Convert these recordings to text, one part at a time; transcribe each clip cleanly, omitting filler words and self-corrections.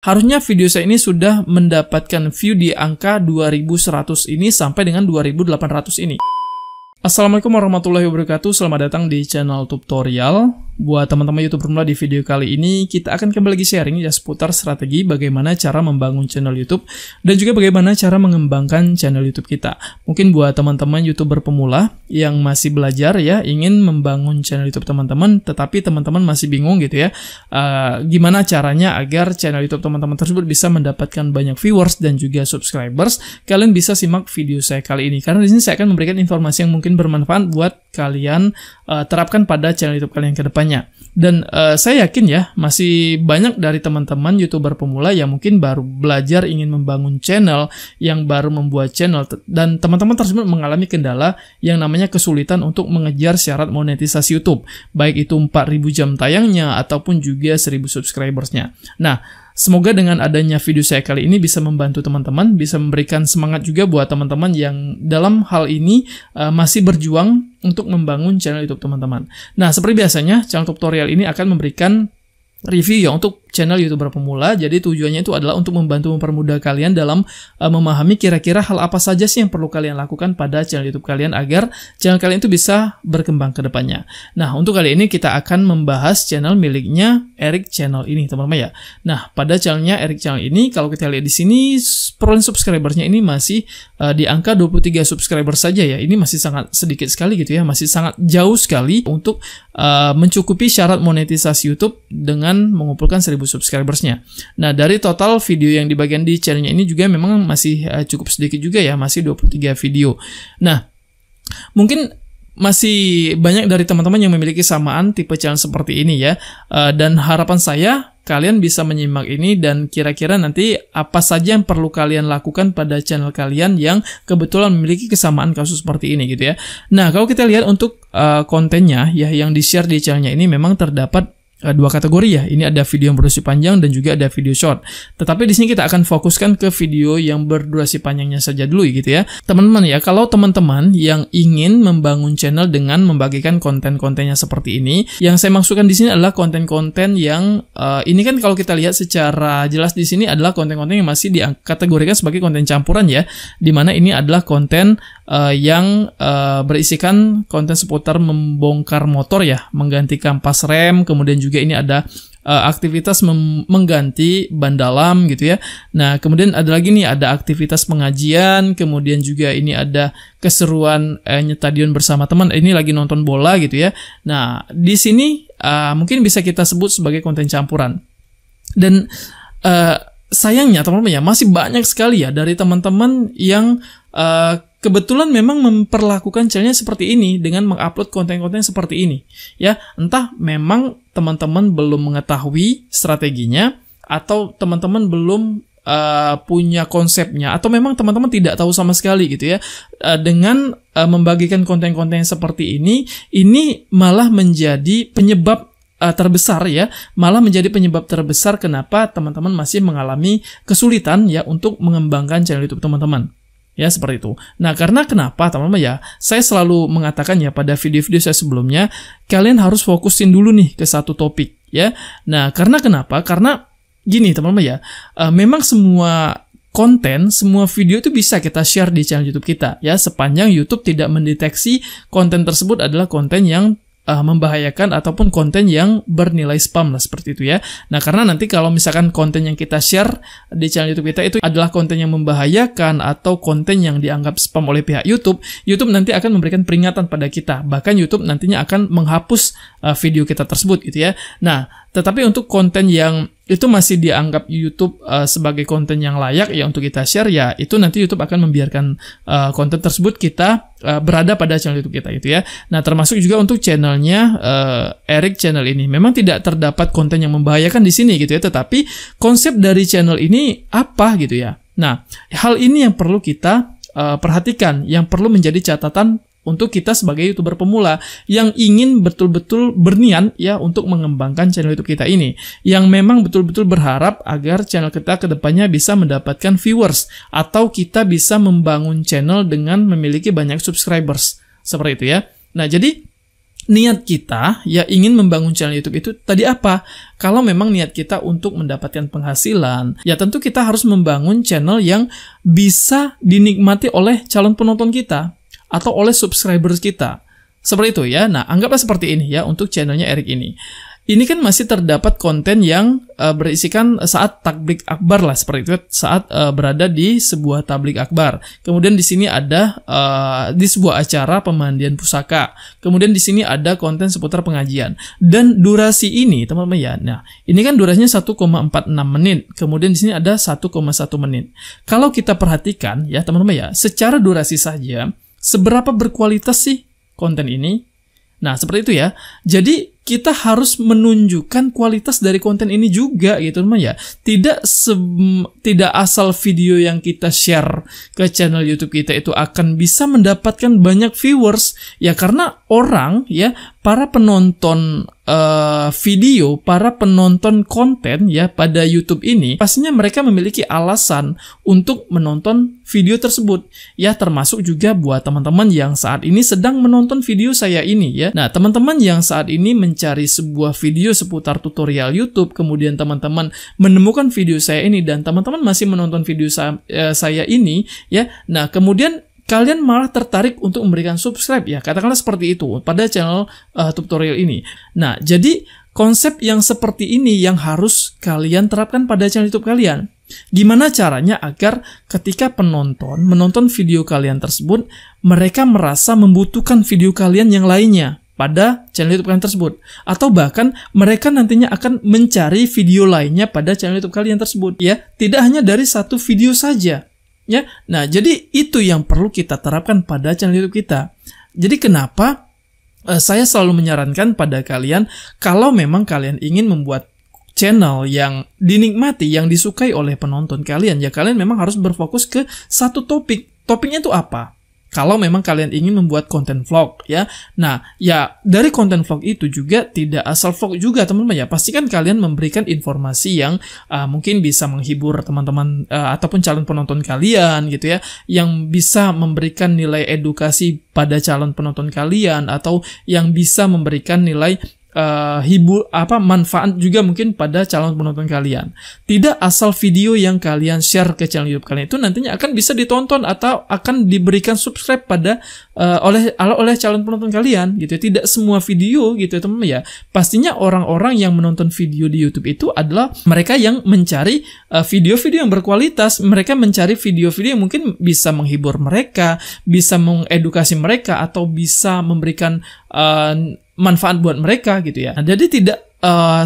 harusnya video saya ini sudah mendapatkan view di angka 2100 ini sampai dengan 2800 ini. Assalamualaikum warahmatullahi wabarakatuh, selamat datang di channel tutorial. Buat teman-teman YouTube pemula, di video kali ini kita akan kembali lagi sharing ya seputar strategi bagaimana cara membangun channel YouTube dan juga bagaimana cara mengembangkan channel YouTube kita. Mungkin buat teman-teman YouTuber pemula yang masih belajar ya, ingin membangun channel YouTube teman-teman, tetapi teman-teman masih bingung gitu ya, gimana caranya agar channel YouTube teman-teman tersebut bisa mendapatkan banyak viewers dan juga subscribers. Kalian bisa simak video saya kali ini karena di sini saya akan memberikan informasi yang mungkin bermanfaat buat kalian terapkan pada channel YouTube kalian ke depannya. Dan saya yakin ya, masih banyak dari teman-teman YouTuber pemula yang mungkin baru belajar ingin membangun channel, yang baru membuat channel, dan teman-teman tersebut mengalami kendala yang namanya kesulitan untuk mengejar syarat monetisasi YouTube, baik itu 4000 jam tayangnya ataupun juga 1000 subscribersnya. Nah, semoga dengan adanya video saya kali ini bisa membantu teman-teman, bisa memberikan semangat juga buat teman-teman yang dalam hal ini masih berjuang untuk membangun channel YouTube teman-teman. Nah, seperti biasanya, channel tutorial ini akan memberikan review ya untuk channel YouTuber pemula. Jadi tujuannya itu adalah untuk membantu mempermudah kalian dalam memahami kira-kira hal apa saja sih yang perlu kalian lakukan pada channel YouTube kalian agar channel kalian itu bisa berkembang ke depannya. Nah, untuk kali ini kita akan membahas channel miliknya Eric Channel ini, teman-teman ya. Nah, pada channelnya Eric Channel ini, kalau kita lihat di sini, perolehan subscribersnya ini masih di angka 23 subscriber saja ya. Ini masih sangat sedikit sekali gitu ya, masih sangat jauh sekali untuk mencukupi syarat monetisasi YouTube dengan mengumpulkan 1000 subscribersnya. Nah, dari total video yang dibagikan di channelnya ini juga memang masih cukup sedikit juga ya, masih 23 video. Nah, mungkin masih banyak dari teman-teman yang memiliki samaan tipe channel seperti ini ya, dan harapan saya kalian bisa menyimak ini dan kira-kira nanti apa saja yang perlu kalian lakukan pada channel kalian yang kebetulan memiliki kesamaan kasus seperti ini gitu ya. Nah, kalau kita lihat untuk kontennya ya yang di-share di channelnya ini memang terdapat dua kategori ya. Ini ada video yang berdurasi panjang dan juga ada video short. Tetapi di sini kita akan fokuskan ke video yang berdurasi panjangnya saja dulu gitu ya. Teman-teman ya, kalau teman-teman yang ingin membangun channel dengan membagikan konten-kontennya seperti ini, yang saya maksudkan di sini adalah konten-konten yang ini kan kalau kita lihat secara jelas di sini adalah konten-konten yang masih dikategorikan sebagai konten campuran ya. Dimana ini adalah konten yang berisikan konten seputar membongkar motor ya, mengganti kampas rem, kemudian juga ini ada aktivitas mengganti ban dalam gitu ya. Nah, kemudian ada lagi nih, ada aktivitas pengajian, kemudian juga ini ada keseruan nyetadion bersama teman, ini lagi nonton bola gitu ya. Nah, di sini mungkin bisa kita sebut sebagai konten campuran. Dan sayangnya teman-teman ya, masih banyak sekali ya dari teman-teman yang kebetulan memang memperlakukan channelnya seperti ini dengan mengupload konten-konten seperti ini ya. Entah memang teman-teman belum mengetahui strateginya, atau teman-teman belum punya konsepnya, atau memang teman-teman tidak tahu sama sekali gitu ya. Dengan membagikan konten-konten seperti ini malah menjadi penyebab terbesar ya, malah menjadi penyebab terbesar kenapa teman-teman masih mengalami kesulitan ya untuk mengembangkan channel YouTube teman-teman. Ya, seperti itu. Nah, karena kenapa teman-teman ya, saya selalu mengatakan ya pada video-video saya sebelumnya, kalian harus fokusin dulu nih ke satu topik ya. Nah, karena kenapa? Karena gini teman-teman ya, memang semua konten, semua video itu bisa kita share di channel YouTube kita ya, sepanjang YouTube tidak mendeteksi konten tersebut adalah konten yang membahayakan ataupun konten yang bernilai spam lah, seperti itu ya. Nah, karena nanti kalau misalkan konten yang kita share di channel YouTube kita itu adalah konten yang membahayakan atau konten yang dianggap spam oleh pihak YouTube, YouTube nanti akan memberikan peringatan pada kita. Bahkan YouTube nantinya akan menghapus video kita tersebut gitu ya. Nah, tetapi untuk konten yang itu masih dianggap YouTube sebagai konten yang layak ya untuk kita share ya, itu nanti YouTube akan membiarkan konten tersebut kita berada pada channel YouTube kita gitu ya. Nah, termasuk juga untuk channelnya Eric Channel ini memang tidak terdapat konten yang membahayakan di sini gitu ya, tetapi konsep dari channel ini apa gitu ya. Nah, hal ini yang perlu kita perhatikan, yang perlu menjadi catatan untuk kita sebagai YouTuber pemula yang ingin betul-betul berniat ya untuk mengembangkan channel YouTube kita ini, yang memang betul-betul berharap agar channel kita kedepannya bisa mendapatkan viewers atau kita bisa membangun channel dengan memiliki banyak subscribers seperti itu ya. Nah, jadi niat kita ya ingin membangun channel YouTube itu tadi apa? Kalau memang niat kita untuk mendapatkan penghasilan, ya tentu kita harus membangun channel yang bisa dinikmati oleh calon penonton kita atau oleh subscribers kita. Seperti itu ya. Nah, anggaplah seperti ini ya untuk channelnya Erik ini. Ini kan masih terdapat konten yang berisikan saat tablik akbar lah, seperti itu, saat berada di sebuah tablik akbar. Kemudian di sini ada di sebuah acara pemandian pusaka. Kemudian di sini ada konten seputar pengajian. Dan durasi ini, teman-teman ya. Nah, ini kan durasinya 1,46 menit. Kemudian di sini ada 1,1 menit. Kalau kita perhatikan ya, teman-teman ya, secara durasi saja, seberapa berkualitas sih konten ini? Nah, seperti itu ya. Jadi kita harus menunjukkan kualitas dari konten ini juga gitu teman ya. Tidak asal video yang kita share ke channel YouTube kita itu akan bisa mendapatkan banyak viewers ya, karena orang ya, para penonton video, para penonton konten ya pada YouTube ini pastinya mereka memiliki alasan untuk menonton video tersebut ya, termasuk juga buat teman-teman yang saat ini sedang menonton video saya ini ya. Nah, teman-teman yang saat ini mencari sebuah video seputar tutorial YouTube, kemudian teman-teman menemukan video saya ini dan teman-teman masih menonton video saya ini ya. Nah, kemudian kalian malah tertarik untuk memberikan subscribe ya, katakanlah seperti itu pada channel tutorial ini. Nah, jadi konsep yang seperti ini yang harus kalian terapkan pada channel YouTube kalian. Gimana caranya agar ketika penonton menonton video kalian tersebut, mereka merasa membutuhkan video kalian yang lainnya pada channel YouTube kalian tersebut, atau bahkan mereka nantinya akan mencari video lainnya pada channel YouTube kalian tersebut ya, tidak hanya dari satu video saja. Ya, nah jadi itu yang perlu kita terapkan pada channel YouTube kita. Jadi kenapa saya selalu menyarankan pada kalian, kalau memang kalian ingin membuat channel yang dinikmati, yang disukai oleh penonton kalian, ya kalian memang harus berfokus ke satu topik. Topiknya itu apa? Kalau memang kalian ingin membuat konten vlog ya. Nah, ya dari konten vlog itu juga tidak asal vlog juga teman-teman ya. Pastikan kalian memberikan informasi yang mungkin bisa menghibur teman-teman ataupun calon penonton kalian gitu ya, yang bisa memberikan nilai edukasi pada calon penonton kalian, atau yang bisa memberikan nilai manfaat juga mungkin pada calon penonton kalian. Tidak asal video yang kalian share ke channel YouTube kalian itu nantinya akan bisa ditonton atau akan diberikan subscribe pada oleh calon penonton kalian gitu ya. Tidak semua video gitu ya teman-teman ya. Pastinya orang-orang yang menonton video di YouTube itu adalah mereka yang mencari video-video yang berkualitas. Mereka mencari video-video yang mungkin bisa menghibur mereka, bisa mengedukasi mereka, atau bisa memberikan manfaat buat mereka gitu ya. Nah, jadi tidak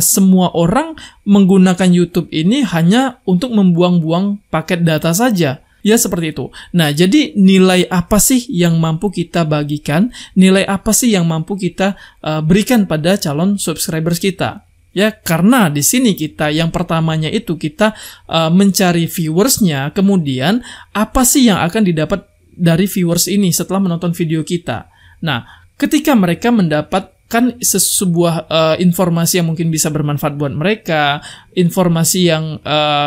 semua orang menggunakan YouTube ini hanya untuk membuang-buang paket data saja. Ya, seperti itu. Nah, jadi nilai apa sih yang mampu kita bagikan? Nilai apa sih yang mampu kita berikan pada calon subscribers kita? Ya, karena di sini kita yang pertamanya itu kita mencari viewersnya, kemudian apa sih yang akan didapat dari viewers ini setelah menonton video kita? Nah, ketika mereka mendapatkan sebuah informasi yang mungkin bisa bermanfaat buat mereka, informasi yang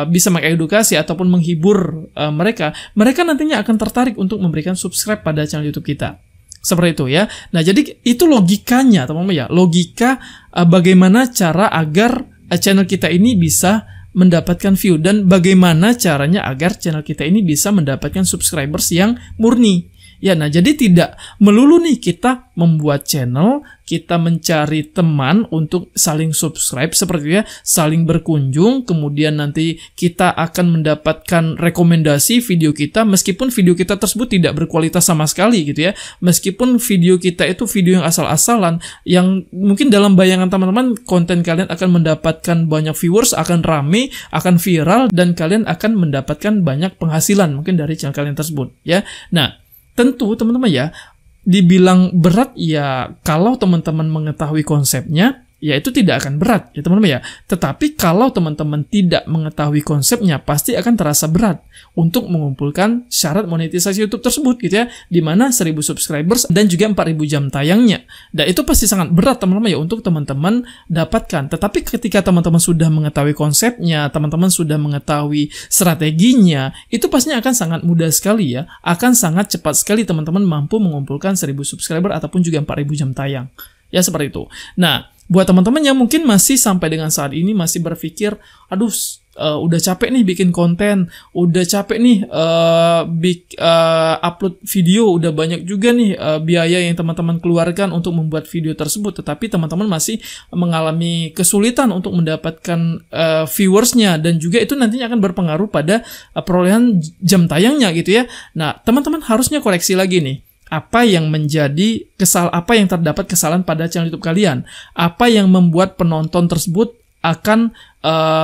bisa mengedukasi ataupun menghibur mereka nantinya akan tertarik untuk memberikan subscribe pada channel YouTube kita. Seperti itu ya. Nah, jadi itu logikanya teman-teman ya. Logika bagaimana cara agar channel kita ini bisa mendapatkan view, dan bagaimana caranya agar channel kita ini bisa mendapatkan subscribers yang murni. Ya, nah jadi tidak melulu nih kita membuat channel, kita mencari teman untuk saling subscribe seperti ya, saling berkunjung, kemudian nanti kita akan mendapatkan rekomendasi video kita meskipun video kita tersebut tidak berkualitas sama sekali gitu ya. Meskipun video kita itu video yang asal-asalan, yang mungkin dalam bayangan teman-teman konten kalian akan mendapatkan banyak viewers, akan rame, akan viral, dan kalian akan mendapatkan banyak penghasilan mungkin dari channel kalian tersebut ya. Nah, tentu teman-teman ya, dibilang berat ya kalau teman-teman mengetahui konsepnya, ya itu tidak akan berat ya teman-teman ya. Tetapi kalau teman-teman tidak mengetahui konsepnya, pasti akan terasa berat untuk mengumpulkan syarat monetisasi YouTube tersebut gitu ya, di mana 1000 subscribers dan juga 4000 jam tayangnya. Dan itu pasti sangat berat teman-teman ya untuk teman-teman dapatkan. Tetapi ketika teman-teman sudah mengetahui konsepnya, teman-teman sudah mengetahui strateginya, itu pastinya akan sangat mudah sekali ya, akan sangat cepat sekali teman-teman mampu mengumpulkan 1000 subscriber ataupun juga 4000 jam tayang. Ya, seperti itu. Nah, Buat teman-teman yang mungkin masih sampai dengan saat ini masih berpikir, aduh, udah capek nih bikin konten, udah capek nih upload video, udah banyak juga nih biaya yang teman-teman keluarkan untuk membuat video tersebut, tetapi teman-teman masih mengalami kesulitan untuk mendapatkan viewersnya, dan juga itu nantinya akan berpengaruh pada perolehan jam tayangnya gitu ya. Nah, teman-teman harusnya koreksi lagi nih. Apa yang terdapat kesalahan pada channel YouTube kalian? Apa yang membuat penonton tersebut akan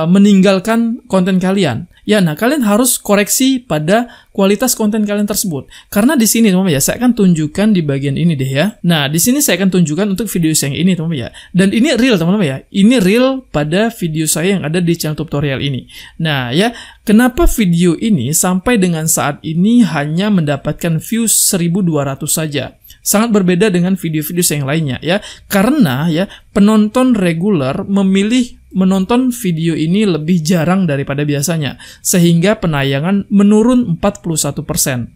meninggalkan konten kalian? Ya, nah kalian harus koreksi pada kualitas konten kalian tersebut. Karena di sini teman-teman ya, saya akan tunjukkan di bagian ini deh ya. Nah, di sini saya akan tunjukkan untuk video saya yang ini teman-teman ya. Dan ini real teman-teman ya. Ini real pada video saya yang ada di channel tutorial ini. Nah, ya, kenapa video ini sampai dengan saat ini hanya mendapatkan views 1.200 saja? Sangat berbeda dengan video-video saya yang lainnya ya. Karena ya, penonton reguler memilih menonton video ini lebih jarang daripada biasanya, sehingga penayangan menurun 41%.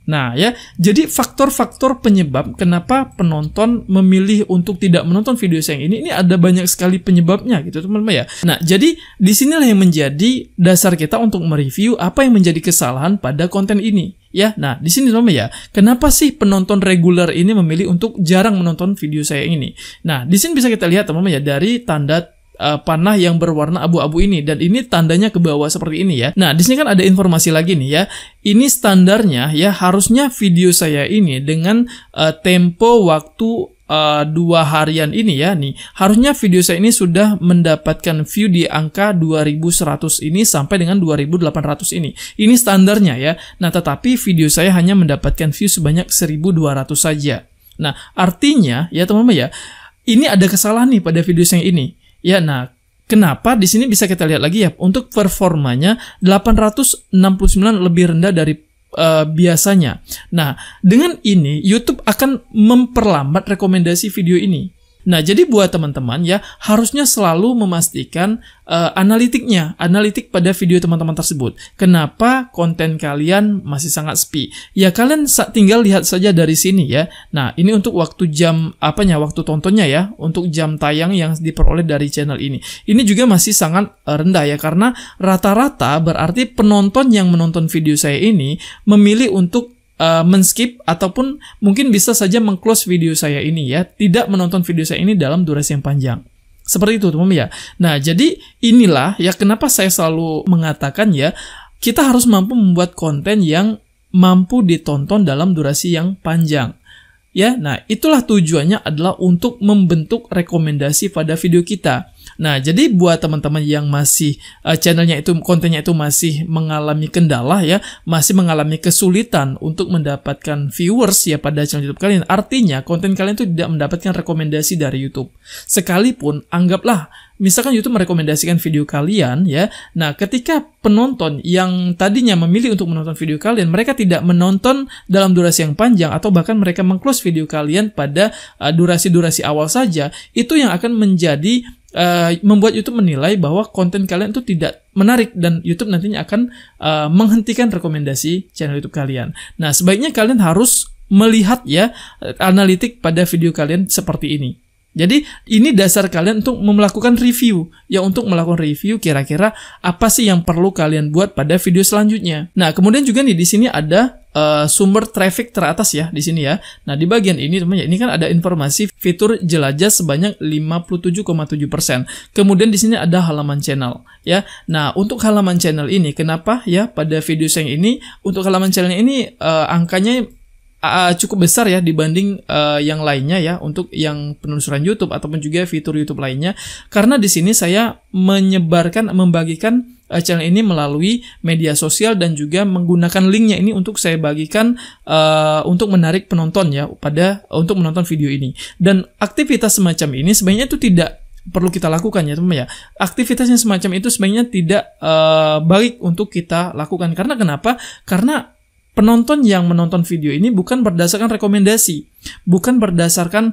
Nah ya, jadi faktor-faktor penyebab kenapa penonton memilih untuk tidak menonton video saya yang ini ada banyak sekali penyebabnya gitu teman-teman ya. Nah, jadi disinilah yang menjadi dasar kita untuk mereview apa yang menjadi kesalahan pada konten ini. Ya, nah di sini teman-teman ya, kenapa sih penonton reguler ini memilih untuk jarang menonton video saya ini? Nah, di sini bisa kita lihat teman-teman ya, dari tanda panah yang berwarna abu-abu ini, dan ini tandanya ke bawah seperti ini ya. Nah, di sini kan ada informasi lagi nih ya. Ini standarnya ya, harusnya video saya ini dengan tempo waktu 2 harian ini ya nih, harusnya video saya ini sudah mendapatkan view di angka 2100 ini sampai dengan 2800 ini. Ini standarnya ya. Nah, tetapi video saya hanya mendapatkan view sebanyak 1200 saja. Nah, artinya ya teman-teman ya, ini ada kesalahan nih pada video saya ini. Ya, nah, kenapa di sini bisa kita lihat lagi ya, untuk performanya 869 lebih rendah dari biasanya. Nah, dengan ini YouTube akan memperlambat rekomendasi video ini. Nah, jadi buat teman-teman ya, harusnya selalu memastikan analitik pada video teman-teman tersebut. Kenapa konten kalian masih sangat sepi? Ya, kalian tinggal lihat saja dari sini ya. Nah, ini untuk waktu waktu tontonnya ya, untuk jam tayang yang diperoleh dari channel ini. Ini juga masih sangat rendah ya, karena rata-rata berarti penonton yang menonton video saya ini memilih untuk men-skip ataupun mungkin bisa saja meng-close video saya ini ya, tidak menonton video saya ini dalam durasi yang panjang. Seperti itu teman-teman ya. Nah, jadi inilah ya kenapa saya selalu mengatakan ya, kita harus mampu membuat konten yang mampu ditonton dalam durasi yang panjang. Ya, nah itulah tujuannya adalah untuk membentuk rekomendasi pada video kita. Nah, jadi buat teman-teman yang masih kontennya itu masih mengalami kendala ya, masih mengalami kesulitan untuk mendapatkan viewers ya pada channel YouTube kalian, artinya konten kalian itu tidak mendapatkan rekomendasi dari YouTube. Sekalipun anggaplah misalkan YouTube merekomendasikan video kalian ya, nah ketika penonton yang tadinya memilih untuk menonton video kalian, mereka tidak menonton dalam durasi yang panjang, atau bahkan mereka meng-close video kalian pada durasi-durasi awal saja, itu yang akan menjadi membuat YouTube menilai bahwa konten kalian itu tidak menarik, dan YouTube nantinya akan menghentikan rekomendasi channel YouTube kalian. Nah, sebaiknya kalian harus melihat ya analitik pada video kalian seperti ini. Jadi ini dasar kalian untuk melakukan review ya, untuk melakukan review kira-kira apa sih yang perlu kalian buat pada video selanjutnya. Nah, kemudian juga nih di sini ada sumber traffic teratas ya di sini ya. Nah, di bagian ini teman-teman ya, ini kan ada informasi fitur jelajah sebanyak 57,7%. Kemudian di sini ada halaman channel ya. Nah, untuk halaman channel ini kenapa ya pada video saya ini, untuk halaman channel ini angkanya cukup besar ya dibanding yang lainnya ya, untuk yang penelusuran YouTube ataupun juga fitur YouTube lainnya, karena di sini saya membagikan channel ini melalui media sosial dan juga menggunakan linknya ini untuk saya bagikan untuk menarik penonton ya untuk menonton video ini. Dan aktivitas semacam ini sebenarnya itu tidak perlu kita lakukan ya teman-teman ya. Aktivitasnya semacam itu sebenarnya tidak baik untuk kita lakukan. Karena kenapa? Karena penonton yang menonton video ini bukan berdasarkan rekomendasi, bukan berdasarkan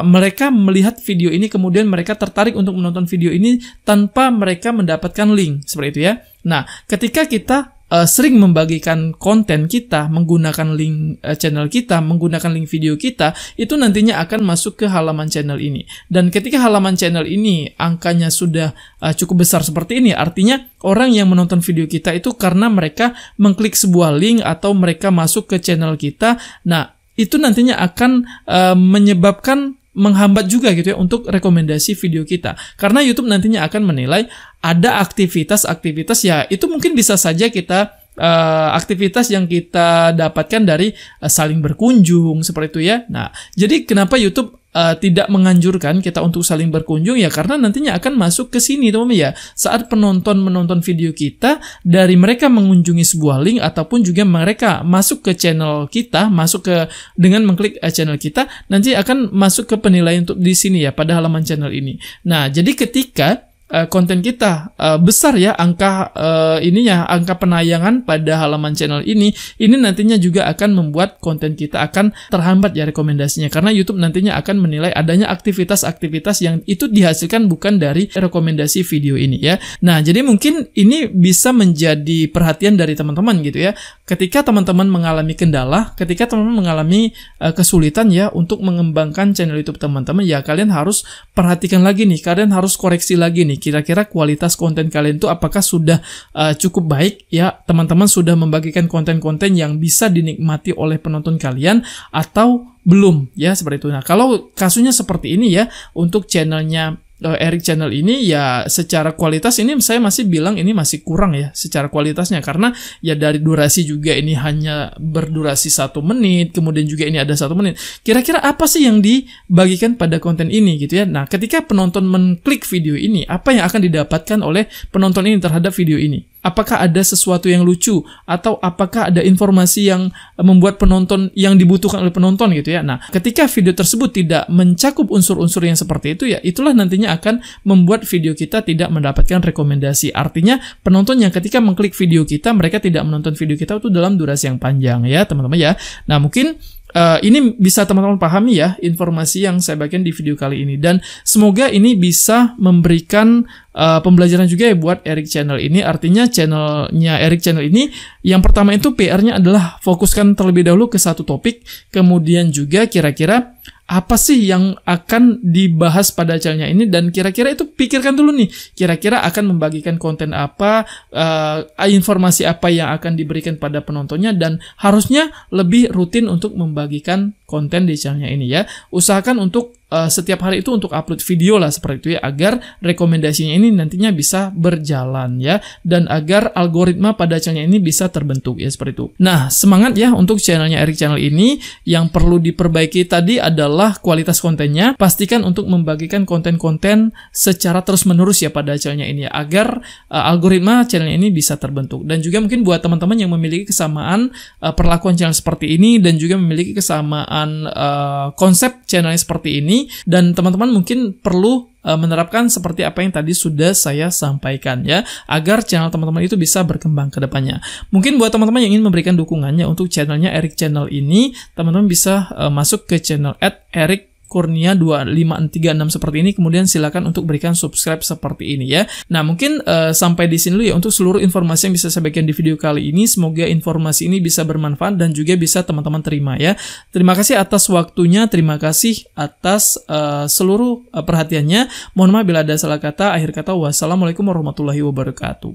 mereka melihat video ini kemudian mereka tertarik untuk menonton video ini tanpa mereka mendapatkan link, seperti itu ya. Nah, ketika kita sering membagikan konten kita, menggunakan link channel kita, menggunakan link video kita, itu nantinya akan masuk ke halaman channel ini. Dan ketika halaman channel ini angkanya sudah cukup besar seperti ini, artinya orang yang menonton video kita itu karena mereka mengklik sebuah link atau mereka masuk ke channel kita. Nah, itu nantinya akan menyebabkan menghambat juga gitu ya untuk rekomendasi video kita. Karena YouTube nantinya akan menilai ada aktivitas-aktivitas, ya itu mungkin bisa saja kita aktivitas yang kita dapatkan dari saling berkunjung seperti itu ya. Nah, jadi kenapa YouTube tidak menganjurkan kita untuk saling berkunjung, ya karena nantinya akan masuk ke sini teman-teman ya. Saat penonton menonton video kita, dari mereka mengunjungi sebuah link ataupun juga mereka masuk ke channel kita, masuk ke dengan mengklik channel kita, nanti akan masuk ke penilaian untuk di sini ya pada halaman channel ini. Nah, jadi ketika konten kita besar ya angka angka penayangan pada halaman channel ini nantinya juga akan membuat konten kita akan terhambat ya rekomendasinya, karena YouTube nantinya akan menilai adanya aktivitas-aktivitas yang itu dihasilkan bukan dari rekomendasi video ini ya. Nah, jadi mungkin ini bisa menjadi perhatian dari teman-teman gitu ya. Ketika teman-teman mengalami kendala, ketika teman-teman mengalami kesulitan ya untuk mengembangkan channel YouTube teman-teman, ya kalian harus perhatikan lagi nih, kalian harus koreksi lagi nih. Kira-kira kualitas konten kalian itu apakah sudah cukup baik ya, teman-teman sudah membagikan konten-konten yang bisa dinikmati oleh penonton kalian atau belum ya, seperti itu. Nah, kalau kasusnya seperti ini ya, untuk channelnya Eric Channel ini ya secara kualitas ini saya masih bilang ini masih kurang ya secara kualitasnya, karena ya dari durasi juga ini hanya berdurasi 1 menit, kemudian juga ini ada 1 menit. Kira-kira apa sih yang dibagikan pada konten ini gitu ya. Nah, ketika penonton mengklik video ini, apa yang akan didapatkan oleh penonton ini terhadap video ini? Apakah ada sesuatu yang lucu atau apakah ada informasi yang membuat penonton yang dibutuhkan oleh penonton gitu ya. Nah, ketika video tersebut tidak mencakup unsur-unsur yang seperti itu ya, itulah nantinya akan membuat video kita tidak mendapatkan rekomendasi. Artinya penonton yang ketika mengklik video kita, mereka tidak menonton video kita itu dalam durasi yang panjang ya teman-teman ya. Nah, mungkin ini bisa teman-teman pahami ya informasi yang saya bagikan di video kali ini, dan semoga ini bisa memberikan pembelajaran juga ya buat Eric Channel ini. Artinya channelnya Eric Channel ini yang pertama itu PR-nya adalah fokuskan terlebih dahulu ke satu topik, kemudian juga kira-kira apa sih yang akan dibahas pada channelnya ini, dan kira-kira itu pikirkan dulu nih, kira-kira akan membagikan konten apa, informasi apa yang akan diberikan pada penontonnya, dan harusnya lebih rutin untuk membagikan konten di channelnya ini ya. Usahakan untuk setiap hari itu untuk upload video lah seperti itu ya, agar rekomendasinya ini nantinya bisa berjalan ya, dan agar algoritma pada channelnya ini bisa terbentuk ya, seperti itu. Nah, semangat ya untuk channelnya Eric Channel ini. Yang perlu diperbaiki tadi adalah kualitas kontennya. Pastikan untuk membagikan konten-konten secara terus-menerus ya pada channelnya ini ya, agar algoritma channelnya ini bisa terbentuk. Dan juga mungkin buat teman-teman yang memiliki kesamaan perlakuan channel seperti ini, dan juga memiliki kesamaan konsep channelnya seperti ini, dan teman-teman mungkin perlu menerapkan seperti apa yang tadi sudah saya sampaikan ya, agar channel teman-teman itu bisa berkembang ke depannya. Mungkin buat teman-teman yang ingin memberikan dukungannya untuk channelnya Eric Channel ini, teman-teman bisa masuk ke channel @Eric Kurnia 2536 seperti ini, kemudian silakan untuk berikan subscribe seperti ini ya. Nah, mungkin sampai di sini dulu ya untuk seluruh informasi yang bisa saya bagikan di video kali ini. Semoga informasi ini bisa bermanfaat dan juga bisa teman-teman terima ya. Terima kasih atas waktunya, terima kasih atas seluruh perhatiannya. Mohon maaf bila ada salah kata. Akhir kata, wassalamualaikum warahmatullahi wabarakatuh.